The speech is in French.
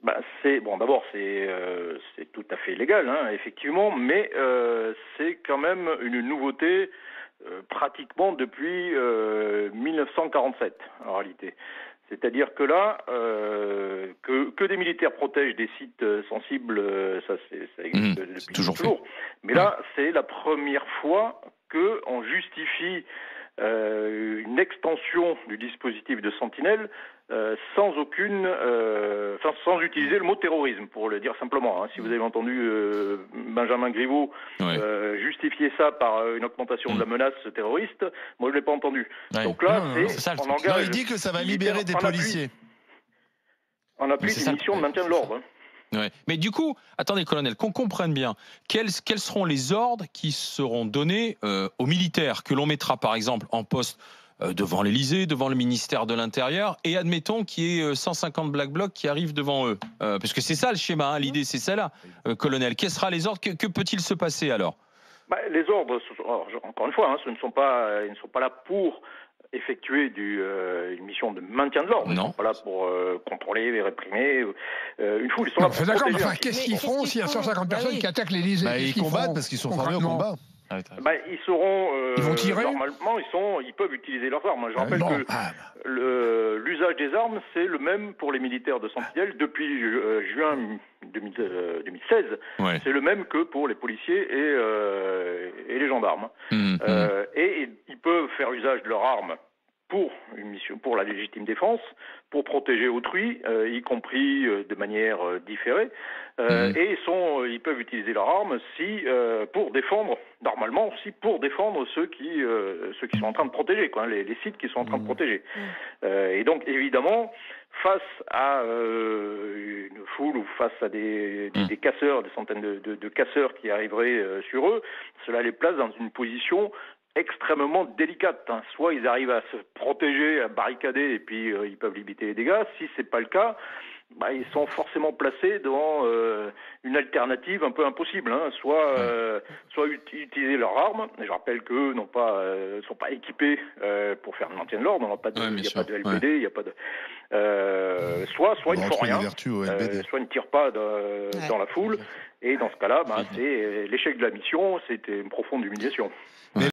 D'abord c'est tout à fait légal, hein, effectivement, mais c'est quand même une nouveauté pratiquement depuis 1947 en réalité. C'est-à-dire que là, que des militaires protègent des sites sensibles, ça existe depuis toujours. Mais là, c'est la première fois qu'on justifie une extension du dispositif de Sentinelle sans sans utiliser le mot terrorisme, pour le dire simplement. Hein. Si vous avez entendu Benjamin Griveaux justifier ça par une augmentation de la menace terroriste, moi je l'ai pas entendu. Ouais. Donc là, on engage. Il dit que ça va libérer des policiers. On applique une mission de maintien de l'ordre. Ouais. Mais du coup, attendez, colonel, qu'on comprenne bien, quels seront les ordres qui seront donnés aux militaires que l'on mettra par exemple en poste devant l'Élysée, devant le ministère de l'Intérieur, et admettons qu'il y ait 150 Black Blocs qui arrivent devant eux, parce que c'est ça le schéma, hein, l'idée c'est celle-là, colonel. Quels seront les ordres, que peut-il se passer alors? Les ordres, encore une fois, hein, ils ne sont pas là pour effectuer une mission de maintien de l'ordre. Ils ne sont pas là pour contrôler et réprimer une foule. Ils sont là pour protéger. Enfin, qu'est-ce qu'ils feront s'il y a 150 personnes qui attaquent l'Élysée? Ils combattent parce qu'ils sont formés au combat. Ils seront. Ils vont tirer. Normalement, ils peuvent utiliser leurs armes. Je rappelle que l'usage des armes, c'est le même pour les militaires de Sentinelle depuis juin 2016. Ouais. C'est le même que pour les policiers et les gendarmes. Et ils peuvent faire usage de leurs armes pour une mission, pour la légitime défense, pour protéger autrui, y compris de manière différée. Et ils peuvent utiliser leurs armes pour défendre, normalement, pour défendre ceux qui sont en train de protéger, quoi, les sites qui sont en train de protéger. Et donc, évidemment, face à une foule ou face à des casseurs, des centaines de casseurs qui arriveraient sur eux, cela les place dans une position extrêmement délicate. Hein. Soit ils arrivent à se protéger, à barricader, et puis ils peuvent limiter les dégâts. Si c'est pas le cas, ils sont forcément placés devant une alternative un peu impossible. Hein. Soit utiliser leurs armes. Je rappelle qu'eux ne sont pas équipés pour faire le maintien de l'ordre. Il n'y a pas de LBD, il n'y a pas de. Soit ils ne font rien, soit ils ne tirent pas dans la foule. Et dans ce cas-là, c'est l'échec de la mission, c'était une profonde humiliation.